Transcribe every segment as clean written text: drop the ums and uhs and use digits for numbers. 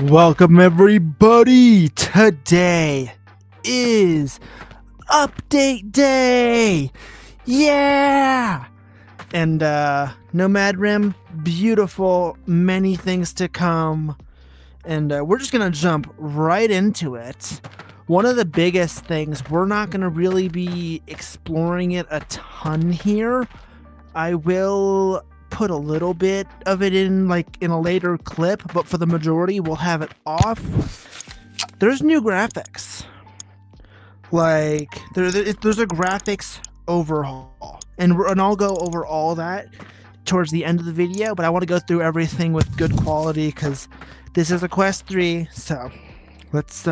Welcome everybody! Today is update day! Yeah! And Nomad Rim, beautiful, many things to come. And we're just gonna jump right into it. One of the biggest things, we're not gonna really be exploring it a ton here. I will put a little bit of it in in a later clip, but for the majority we'll have it off. There's new graphics. There's a graphics overhaul, and I'll go over all that towards the end of the video, but I want to go through everything with good quality because this is a Quest 3. So let's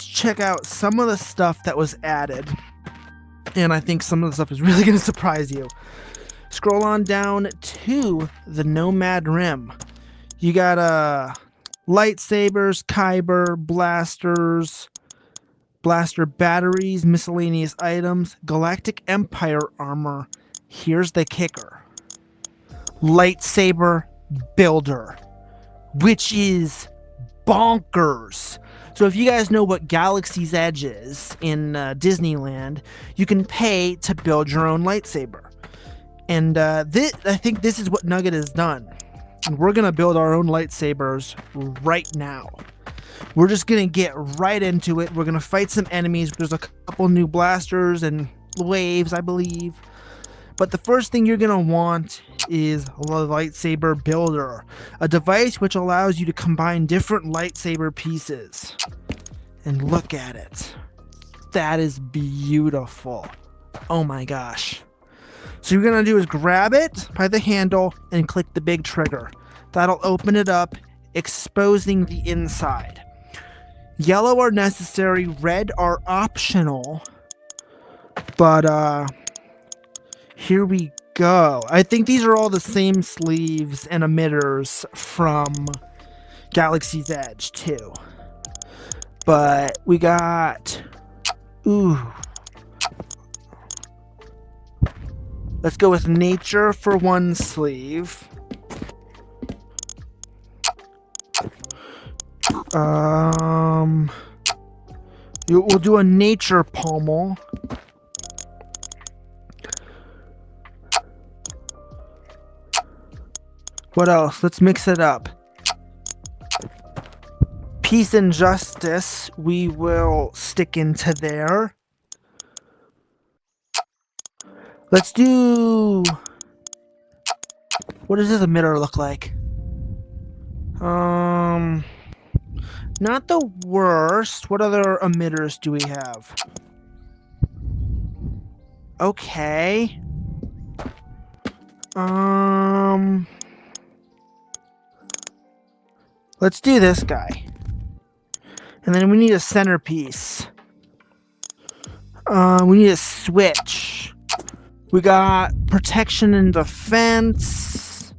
check out some of the stuff that was added, and I think some of the stuff is really going to surprise you. Scroll on down to the Nomad Rim. You got lightsabers, kyber, blasters, blaster batteries, miscellaneous items, Galactic Empire armor. Here's the kicker. Lightsaber builder, which is bonkers. So if you guys know what Galaxy's Edge is in Disneyland, you can pay to build your own lightsaber. And I think this is what Nugget has done. And we're going to build our own lightsabers right now. We're just going to get right into it. We're going to fight some enemies. There's a couple new blasters and waves, I believe. But the first thing you're going to want is a lightsaber builder. A device which allows you to combine different lightsaber pieces. And look at it. That is beautiful. Oh my gosh. So you're going to do is grab it by the handle and click the big trigger. That'll open it up, exposing the inside. Yellow are necessary, red are optional. But here we go. I think these are all the same sleeves and emitters from Galaxy's Edge too. But we got... Ooh. Let's go with nature for one sleeve. We'll do a nature pommel. What else? Let's mix it up. Peace and justice, we will stick into there. Let's do... What does this emitter look like? Not the worst. What other emitters do we have? Okay. Let's do this guy. And then we need a centerpiece. We need a switch. We got protection and defense.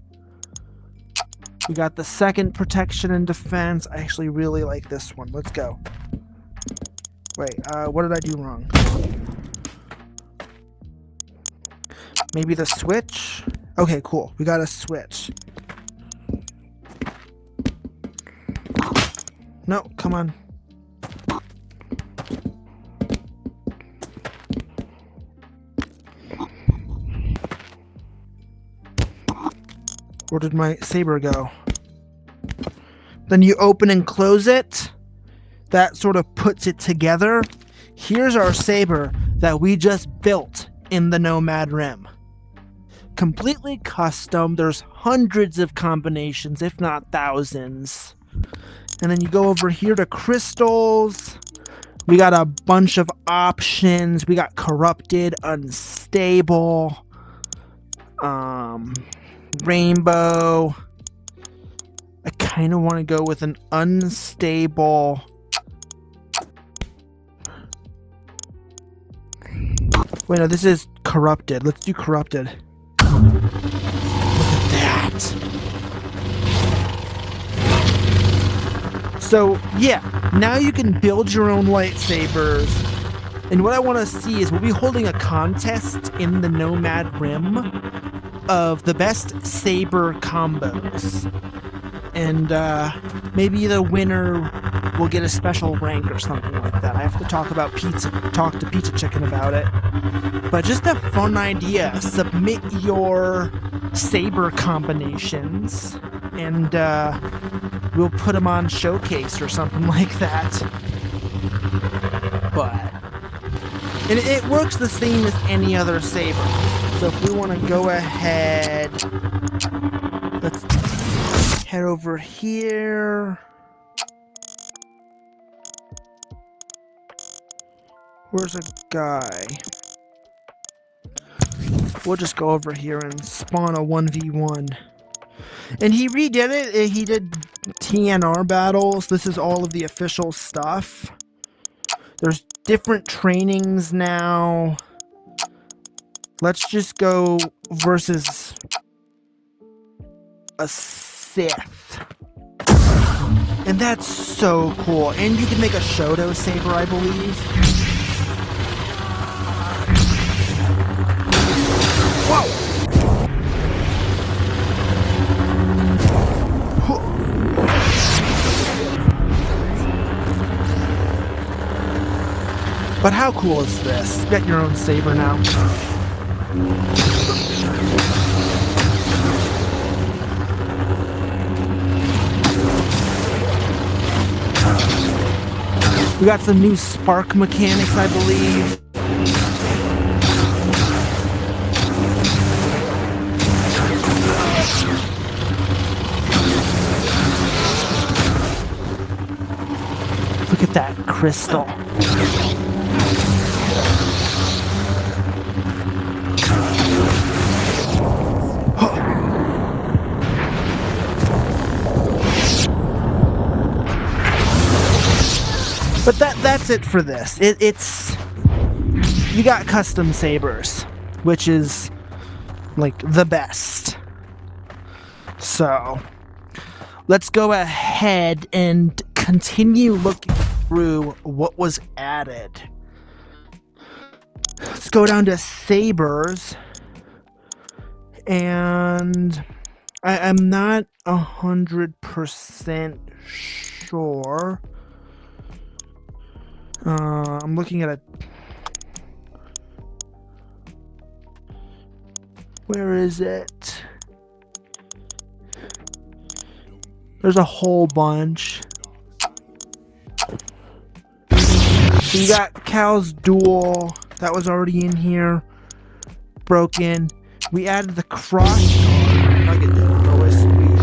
We got the second protection and defense. I actually really like this one. Let's go. Wait, what did I do wrong? Maybe the switch? Okay, cool. We got a switch. No, come on. Where did my saber go? Then you open and close it. That sort of puts it together. Here's our saber that we just built in the Nomad Rim. Completely custom. There's hundreds of combinations, if not thousands. And then you go over here to crystals. We got a bunch of options. We got corrupted, unstable, rainbow. I kind of want to go with an unstable. Wait, no, this is corrupted. Let's do corrupted. Look at that. So, yeah, now you can build your own lightsabers. And what I want to see is we'll be holding a contest in the Nomad Rim of the best saber combos. and maybe the winner will get a special rank or something like that. I have to talk to Pizza Chicken about it. But just a fun idea. Submit your saber combinations, and we'll put them on showcase or something like that. And it works the same as any other saber. So if we want to go ahead, let's head over here. Where's a guy? We'll just go over here and spawn a 1v1. And he redid it. He did TNR battles. This is all of the official stuff. There's different trainings now. Let's just go versus a Sith. And that's so cool. And you can make a Shoto saber, I believe. Whoa! But how cool is this? You got your own saber now. We got some new spark mechanics, I believe. Look at that crystal. But that's it for this. It's you got custom sabers, which is like the best. So let's go ahead and continue looking through what was added. Let's go down to Sabers, and I'm not 100% sure. I'm looking at where is it? There's a whole bunch. So you got Cal's Duel, that was already in here. Broken. We added the cross guard. Nugget didn't notice. And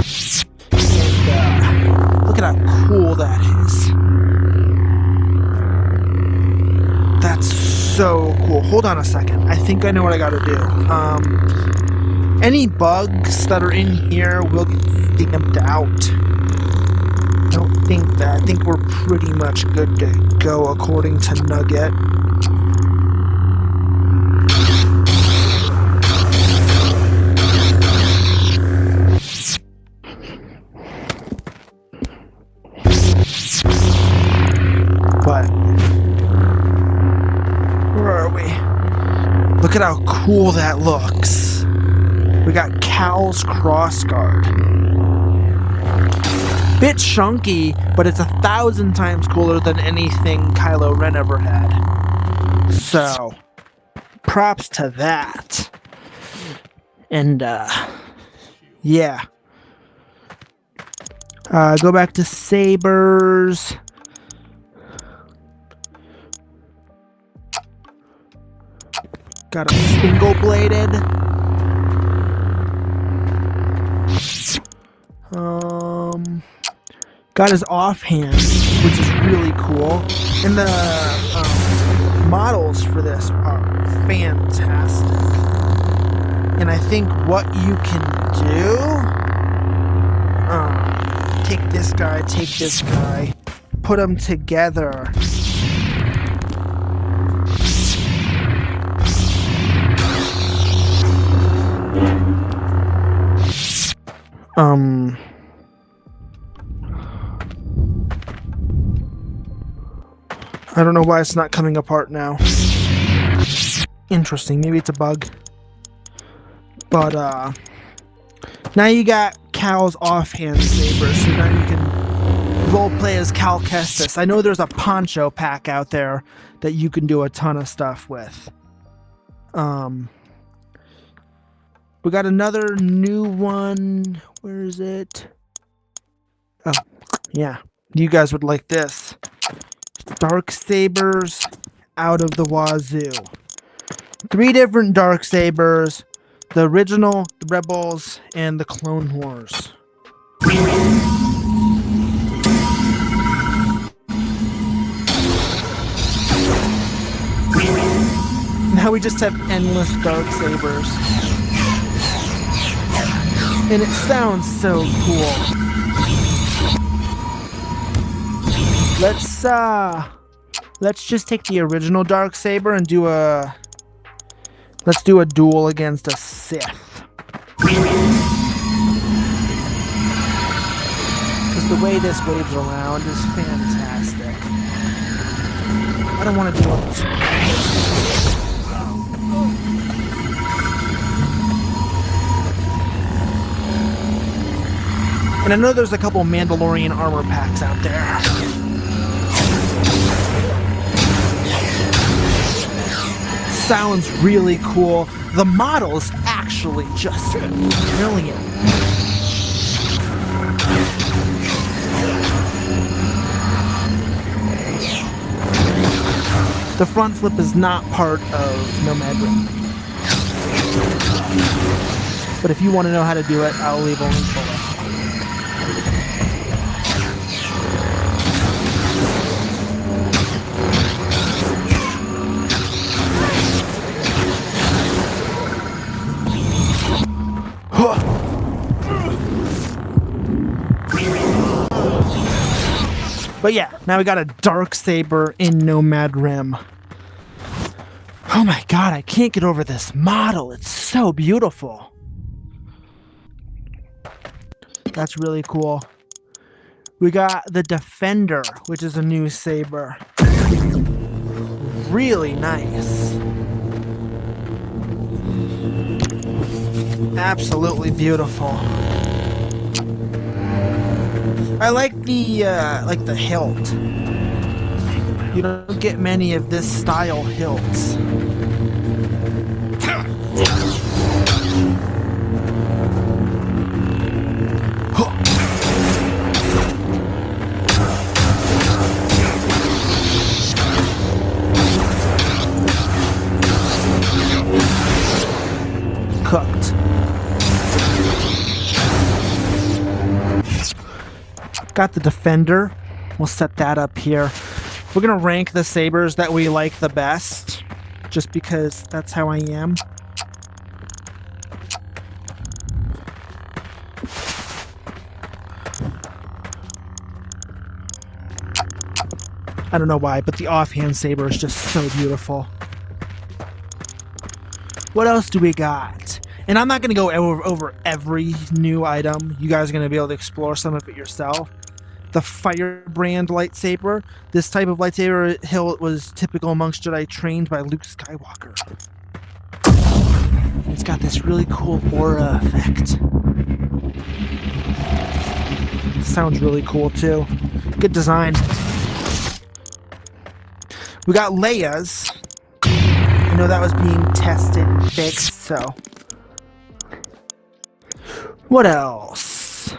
look at how cool that is. That's so cool. Hold on a second. I think I know what I gotta do. Any bugs that are in here will get stamped out. I don't think that. I think we're pretty much good to go according to Nugget. But look at how cool that looks. We got Cal's crossguard. Bit chunky, but it's 1,000 times cooler than anything Kylo Ren ever had. So, props to that. And, yeah. Go back to Sabers. Got a single-bladed. Got his offhand, which is really cool. And the models for this are fantastic. And I think what you can do, take this guy, put them together. I don't know why it's not coming apart now. Interesting, maybe it's a bug. But, now you got Cal's offhand saber, so now you can role play as Cal Kestis. I know there's a poncho pack out there that you can do a ton of stuff with. We got another new one. Where is it? Oh, yeah. You guys would like this. Dark Sabers out of the wazoo. 3 different Dark Sabers. The original, the Rebels, and the Clone Wars. Now we just have endless Dark Sabers. And it sounds so cool. Let's just take the original Dark Saber and do a duel against a Sith. Because the way this waves around is fantastic. I don't want to deal with this. And I know there's a couple Mandalorian armor packs out there. Sounds really cool. The model's actually just brilliant. The front flip is not part of Nomad. But if you want to know how to do it, I'll leave a link below. But yeah, now we got a Dark Saber in Nomad Rim. Oh my god, I can't get over this model. It's so beautiful. That's really cool. We got the Defender, which is a new saber. Really nice. Absolutely beautiful. I like the hilt. You don't get many of this style hilts. Cooked. Got the Defender. We'll set that up here. We're gonna rank the sabers that we like the best, just because that's how I am. I don't know why, but the offhand saber is just so beautiful. What else do we got? And I'm not going to go over every new item. You guys are going to be able to explore some of it yourself. The Firebrand lightsaber. This type of lightsaber hilt was typical amongst Jedi trained by Luke Skywalker. It's got this really cool aura effect. Sounds really cool too. Good design. We got Leia's. I know that was being tested and fixed, so. What else?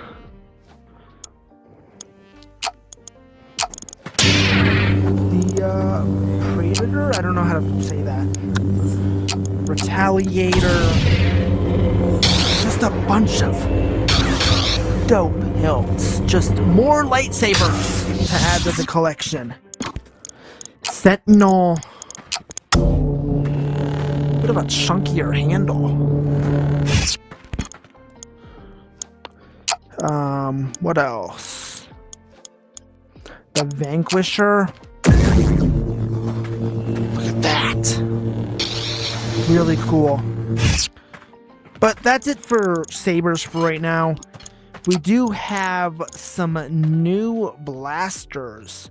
The Predator? I don't know how to say that. Retaliator. Just a bunch of dope hilts. Just more lightsabers to add to the collection. Sentinel. Bit of a chunkier handle. What else? The Vanquisher. Look at that. Really cool. But that's it for sabers for right now. We do have some new blasters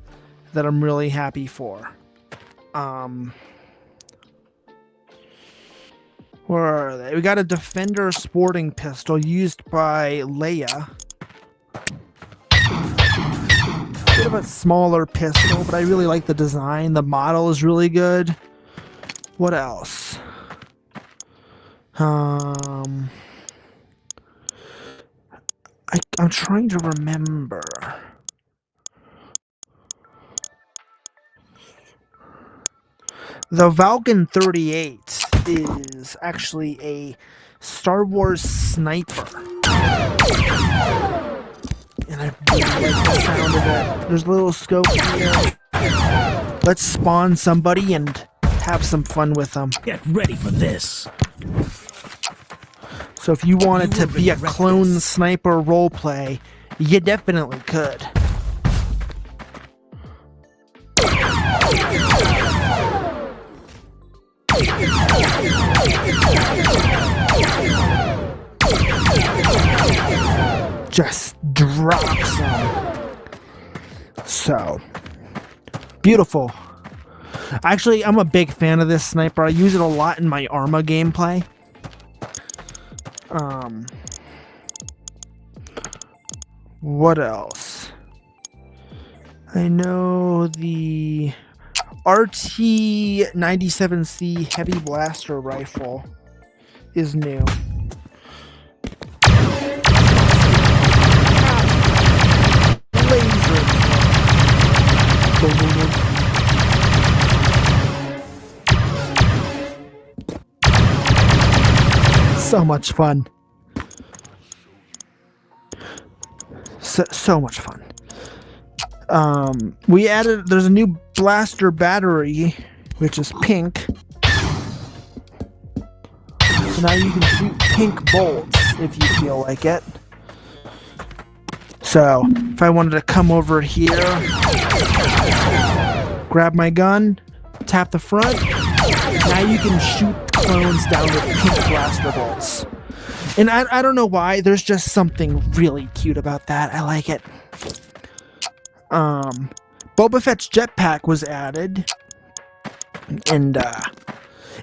that I'm really happy for. Where are they? We got a Defender sporting pistol used by Leia. Bit of a smaller pistol, but I really like the design. The model is really good. What else? I'm trying to remember. The Falcon 38 is actually a Star Wars sniper. And I really like the sound of it. There's a little scope here. Let's spawn somebody and have some fun with them. Get ready for this. So if you wanted to be a clone sniper roleplay, you definitely could. Just drops them. So beautiful. Actually, I'm a big fan of this sniper. I use it a lot in my Arma gameplay. What else? I know the RT-97C heavy blaster rifle is new. Laser. So much fun. So much fun. There's a new blaster battery, which is pink. So now you can shoot pink bolts if you feel like it. So if I wanted to come over here, grab my gun, tap the front, now you can shoot clones down with pink blaster bolts. And I don't know why, there's just something really cute about that. I like it. Boba Fett's jetpack was added. And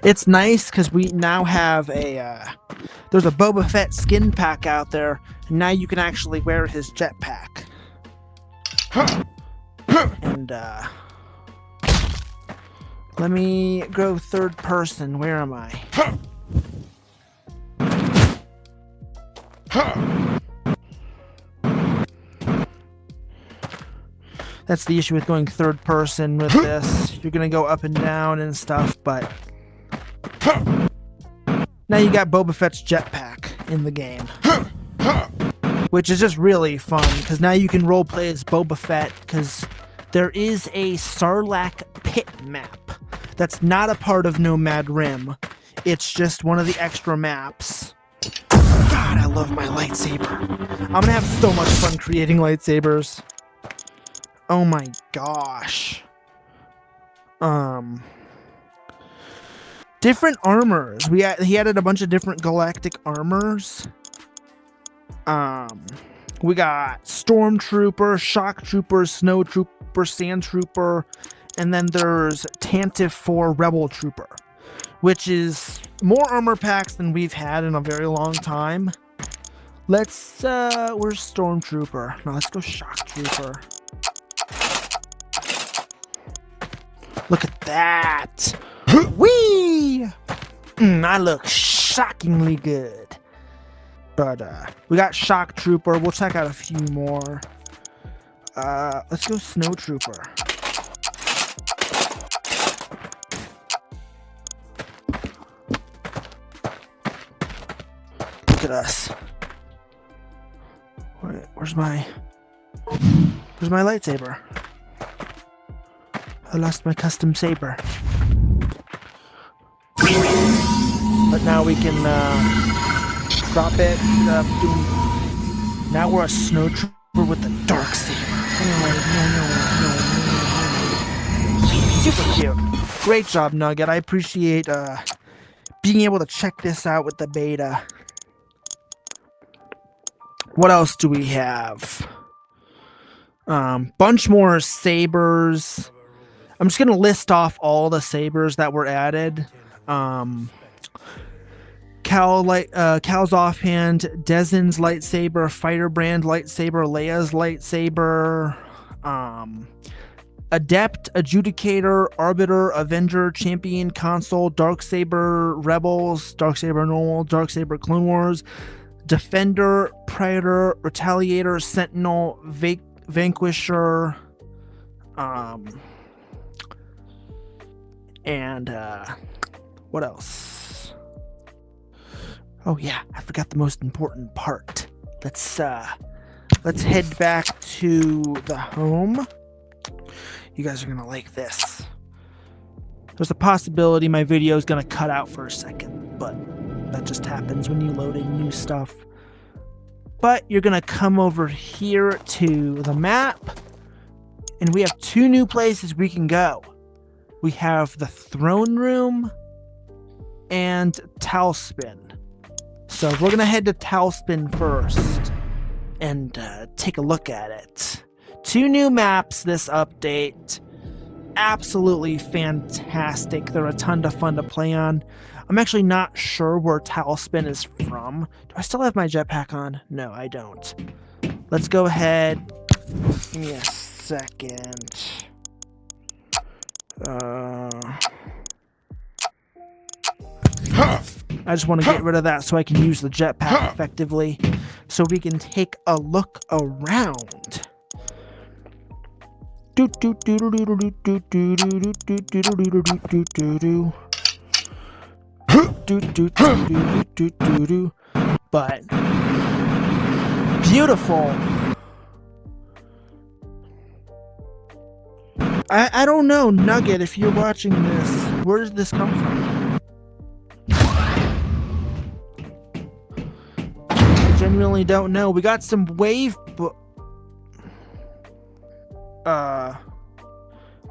it's nice because we now have there's a Boba Fett skin pack out there. And now you can actually wear his jetpack. And let me go third person. Where am I? That's the issue with going third person with this. You're gonna go up and down and stuff, but now you got Boba Fett's jetpack in the game, which is just really fun because now you can roleplay as Boba Fett because there is a Sarlacc pit map that's not a part of Nomad Rim. It's just one of the extra maps. God, I love my lightsaber. I'm gonna have so much fun creating lightsabers. Oh my gosh. Different armors. He added a bunch of different galactic armors. We got Stormtrooper, Shock Trooper, Snow Trooper, Sand Trooper, and then there's Tantive 4 Rebel Trooper, which is more armor packs than we've had in a very long time. Where's Stormtrooper? No, let's go Shock Trooper. Look at that! Whee! I look shockingly good. But we got Shock Trooper. We'll check out a few more. Let's go Snow Trooper. Look at us. Where's my lightsaber? I lost my custom saber. But now we can drop it. Now we're a Snow Trooper with the dark saber. No. Super cute. Great job, Nugget. I appreciate being able to check this out with the beta. What else do we have? Bunch more sabers. I'm just gonna list off all the sabers that were added. Cal's offhand, Dezin's lightsaber, Firebrand lightsaber, Leia's lightsaber, Adept, Adjudicator, Arbiter, Avenger, Champion, Console, Darksaber, Rebels, Darksaber Normal, Darksaber Clone Wars, Defender, Predator, Retaliator, Sentinel, Vanquisher, and what else? Oh yeah, I forgot the most important part. Let's head back to the home. You guys are gonna like this. There's a possibility my video is gonna cut out for a second, but that just happens when you load in new stuff. But you're gonna come over here to the map, and we have two new places we can go. We have the throne room and Talspin. So we're gonna head to Talspin first and take a look at it. Two new maps this update. Absolutely fantastic. They're a ton of fun to play on. I'm actually not sure where Talspin is from. Do I still have my jetpack on? No, I don't. Let's go ahead. Give me a second. I just want to get rid of that so I can use the jetpack effectively, so we can take a look around. But beautiful. I don't know, Nugget, if you're watching this, where does this come from? I genuinely don't know. We got some wave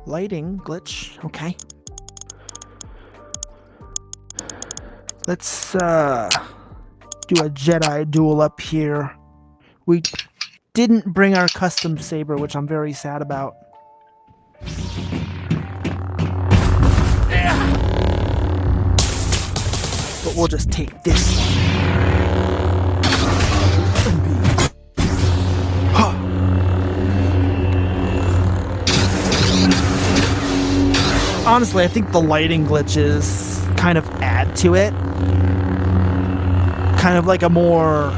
lighting glitch. Okay. Let's do a Jedi duel up here. We didn't bring our custom saber, which I'm very sad about. But we'll just take this one. Honestly, I think the lighting glitches kind of add to it. Kind of like a more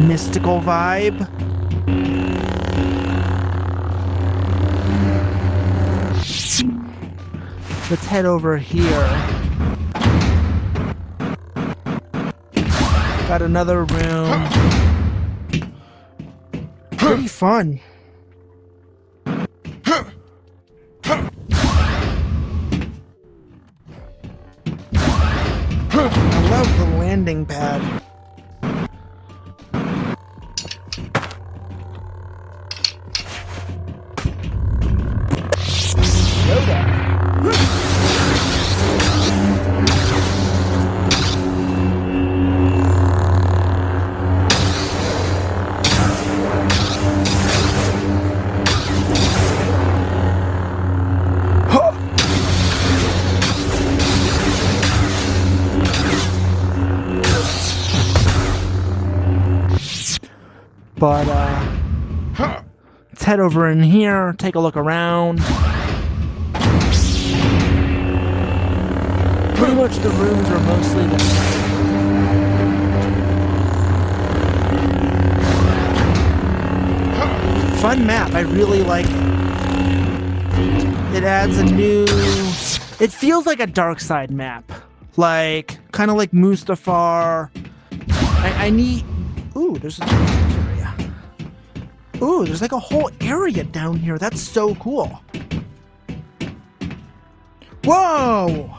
mystical vibe. Let's head over here. Got another room. Pretty fun. I love the landing pad. But, let's head over in here, take a look around. Pretty much the rooms are mostly the same. Fun map, I really like it. It adds a new... It feels like a dark side map. Like, kind of like Mustafar. I need... Ooh, there's a... Ooh, there's like a whole area down here. That's so cool. Whoa!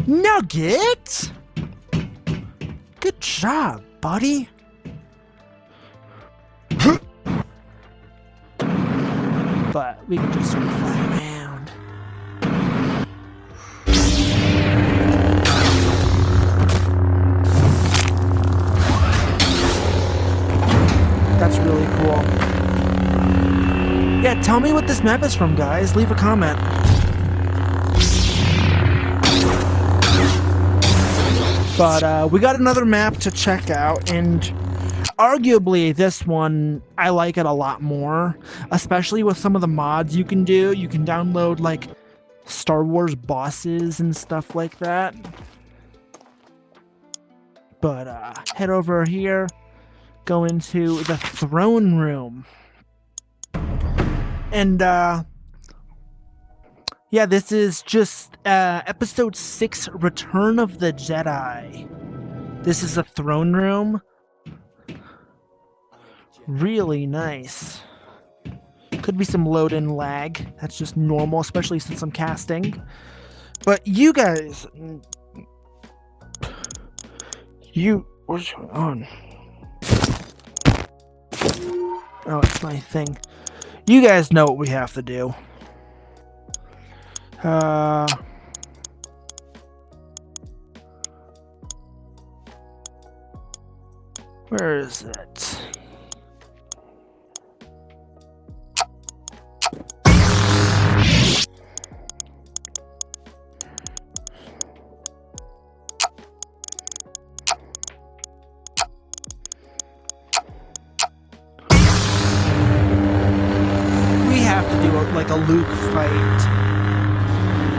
Nugget! Good job, buddy. But we can just sort of fly around. That's really cool. Yeah, tell me what this map is from, guys. Leave a comment. But we got another map to check out, and arguably this one, I like it a lot more, especially with some of the mods you can do. You can download like Star Wars bosses and stuff like that. But head over here, go into the throne room. And yeah, this is just episode 6, Return of the Jedi. This is a throne room. Really nice. Could be some load-in lag. That's just normal, especially since I'm casting. But you guys... What's going on? Oh, it's my thing. You guys know what we have to do. Where is it? Like a Luke fight.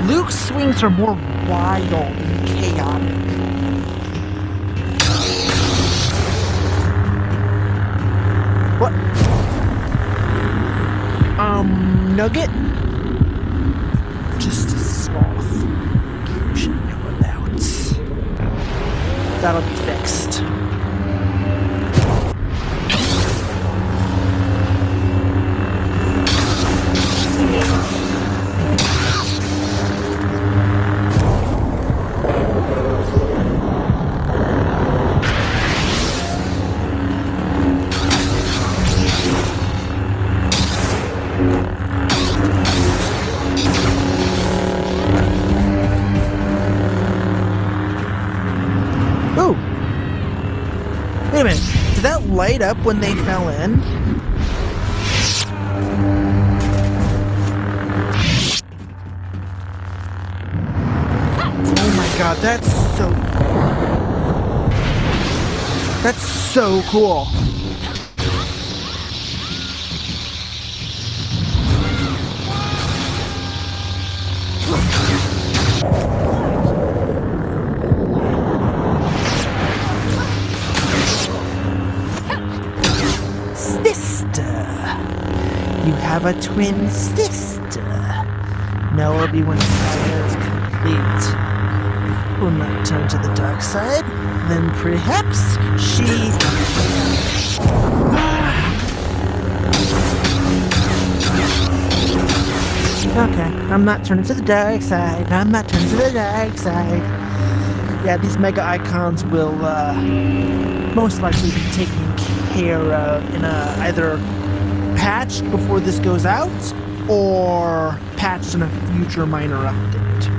Luke's swings are more wild and chaotic. What? Nugget? Just a sloth. You should know about. That'll be fixed. Wait a minute, did that light up when they fell in? Oh my god, that's so cool. You have a twin sister. Now Obi-Wan's saga is complete. Will not turn to the dark side. Then perhaps she... Okay, I'm not turning to the dark side. I'm not turning to the dark side. Yeah, these mega icons will most likely be taken care of in either patched before this goes out, or patched in a future minor update.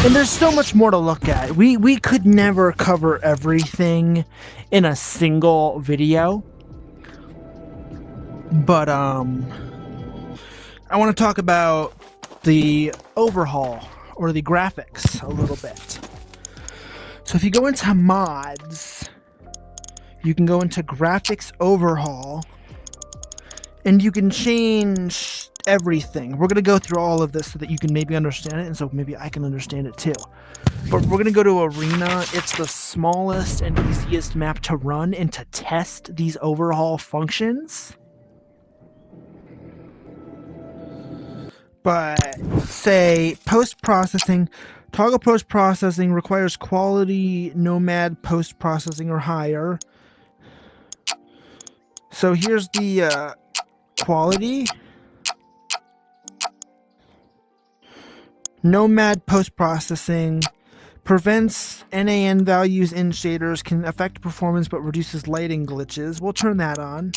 And there's so much more to look at. We could never cover everything in a single video. But I want to talk about the overhaul or the graphics a little bit. So if you go into mods, you can go into graphics overhaul and you can change everything. We're going to go through all of this so that you can maybe understand it, and so maybe I can understand it too. But we're going to go to Arena. It's the smallest and easiest map to run and to test these overhaul functions. But say post-processing, toggle post-processing requires quality Nomad post-processing or higher. So here's the quality. Nomad post-processing prevents NAN values in shaders, can affect performance but reduces lighting glitches. We'll turn that on.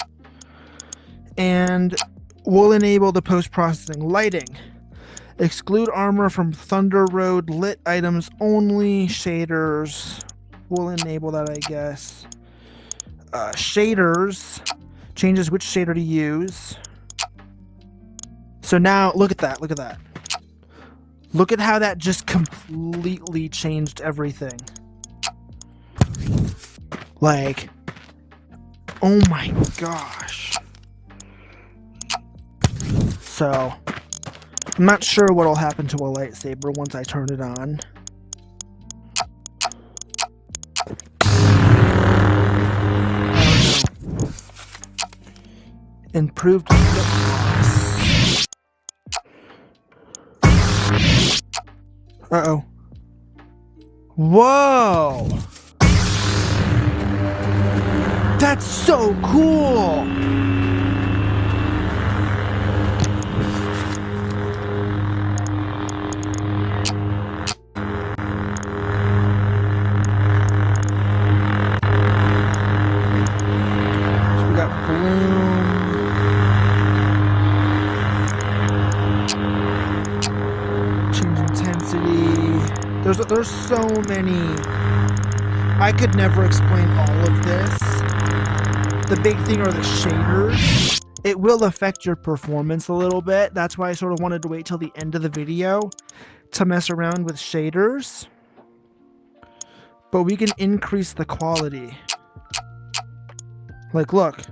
And we'll enable the post-processing lighting. Exclude armor from Thunder Road, lit items only, shaders. We'll enable that, I guess. Shaders changes which shader to use. So now, look at that, look at that. Look at how that just completely changed everything. Like, oh my gosh. So, I'm not sure what'll happen to a lightsaber once I turn it on. Improved flip flops. Uh-oh. Whoa! That's so cool! So we got bloom. Change intensity. There's so many. I could never explain all of this. The big thing are the shaders. It will affect your performance a little bit. That's why I sort of wanted to wait till the end of the video to mess around with shaders. But we can increase the quality. Like, look.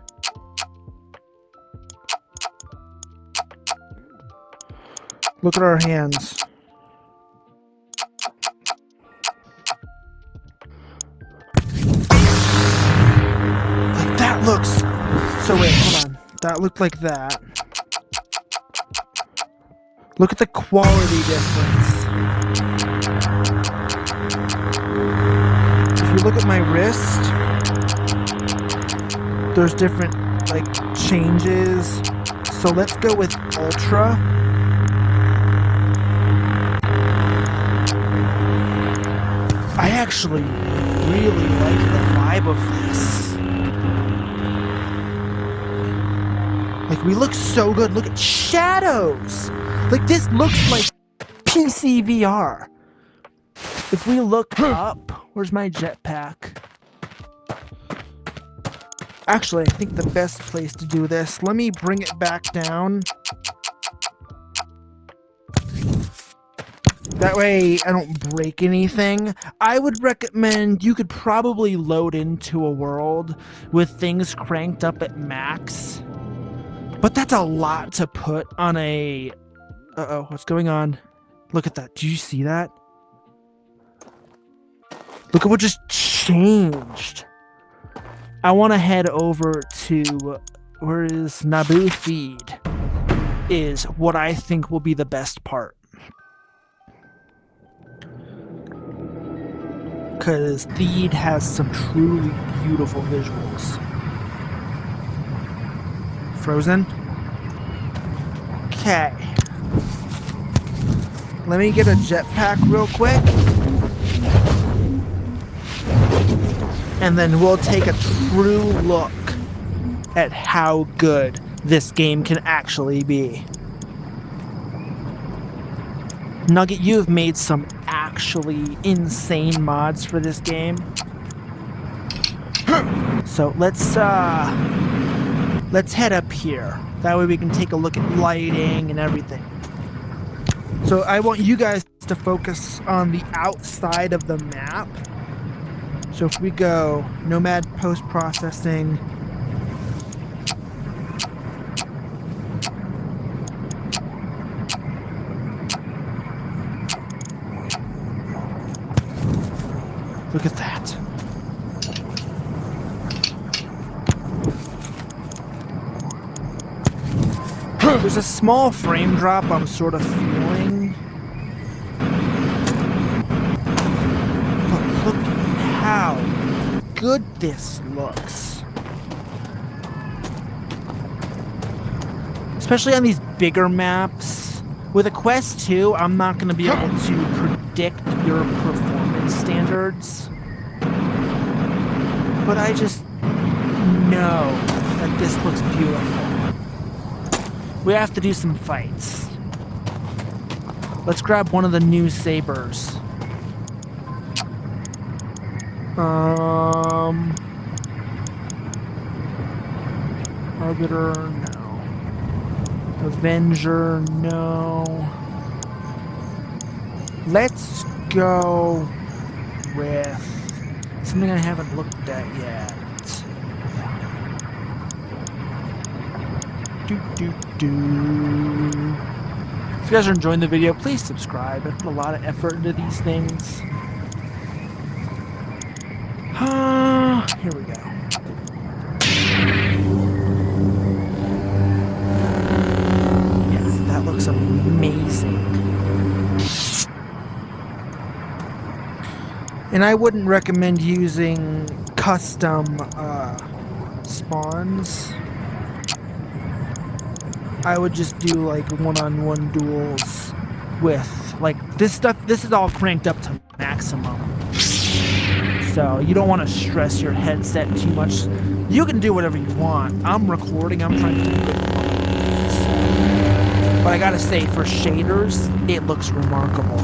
Look at our hands. Like, that looks... So wait, hold on. That looked like that. Look at the quality difference. If you look at my wrist, there's different, like, changes. So let's go with Ultra. I actually really like the vibe of this. Like, we look so good. Look at shadows. Like, this looks like PC VR. If we look up, where's my jetpack? Actually, I think the best place to do this, let me bring it back down. That way I don't break anything. I would recommend you could probably load into a world with things cranked up at max. But that's a lot to put on a... Uh-oh, what's going on? Look at that. Do you see that? Look at what just changed. I want to head over to... Where is Naboo Feed? Is what I think will be the best part. Because Theed has some truly beautiful visuals. Frozen? Okay. Let me get a jetpack real quick. And then we'll take a true look at how good this game can actually be. Nugget, you have made some actually insane mods for this game. So let's head up here. That way we can take a look at lighting and everything. So I want you guys to focus on the outside of the map. So if we go Nomad post-processing, look at that. There's a small frame drop I'm sort of feeling. But look how good this looks. Especially on these bigger maps. With a Quest 2, I'm not going to be able to predict your performance standards. But I just know that this looks beautiful. We have to do some fights. Let's grab one of the new Sabers. Arbiter, no. Avenger, no. Let's go with something I haven't looked at yet. If you guys are enjoying the video, please subscribe. I put a lot of effort into these things. Here we go. Yeah, that looks amazing. And I wouldn't recommend using custom spawns. I would just do like one-on-one duels with like this stuff. This is all cranked up to maximum. So you don't want to stress your headset too much. You can do whatever you want. I'm recording, I'm trying to do it. But I gotta say, for shaders, it looks remarkable.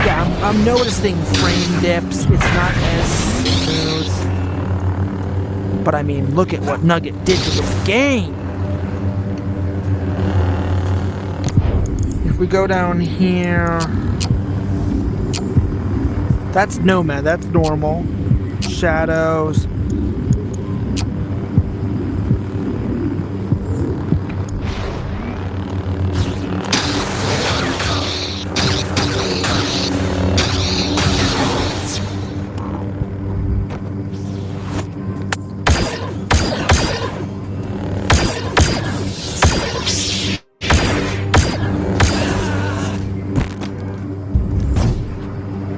Yeah, I'm noticing frame dips. It's not as smooth. But I mean, look at what Nugget did to this game. If we go down here, that's Nomad, that's normal. Shadows.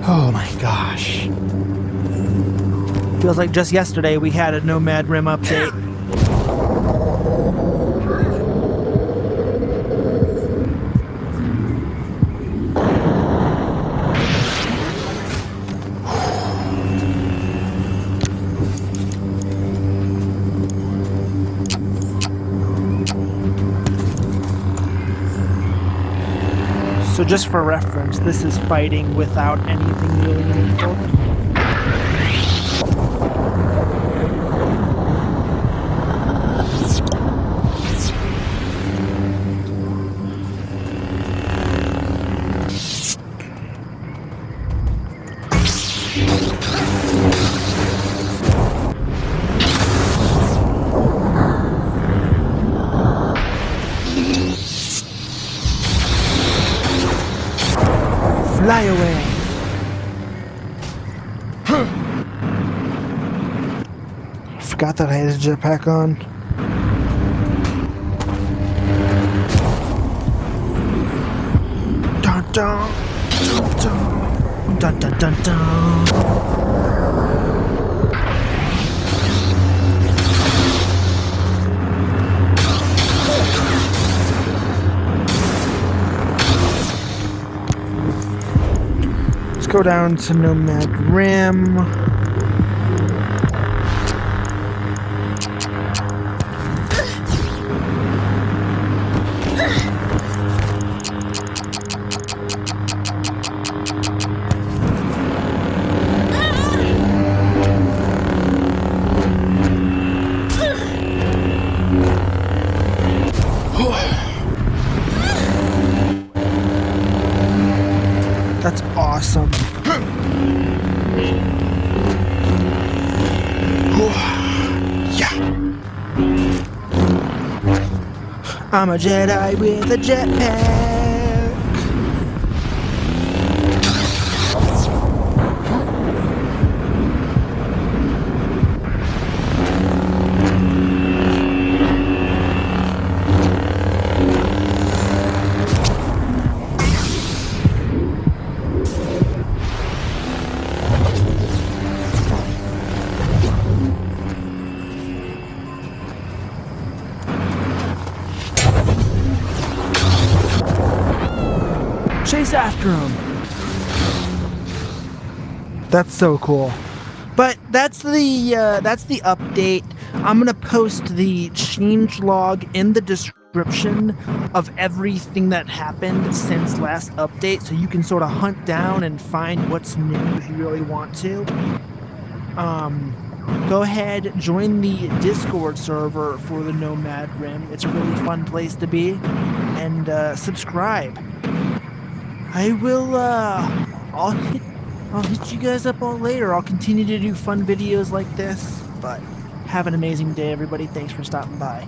Oh my gosh. Feels like just yesterday we had a Nomad Rim update. So just for reference, this is fighting without anything really enabled. Fly away. Forgot that I had a jetpack on. Dun dun dun dun dun dun dun. Go down to Nomad Rim. That's awesome. Yeah. I'm a Jedi with a jetpack. chase after him. That's so cool. But that's the update. I'm gonna post the change log in the description of everything that happened since last update, so you can sort of hunt down and find what's new if you really want to. Go ahead, join the Discord server for the Nomad Rim. It's a really fun place to be, and subscribe. I'll hit you guys up all later. I'll continue to do fun videos like this, but have an amazing day, everybody. Thanks for stopping by.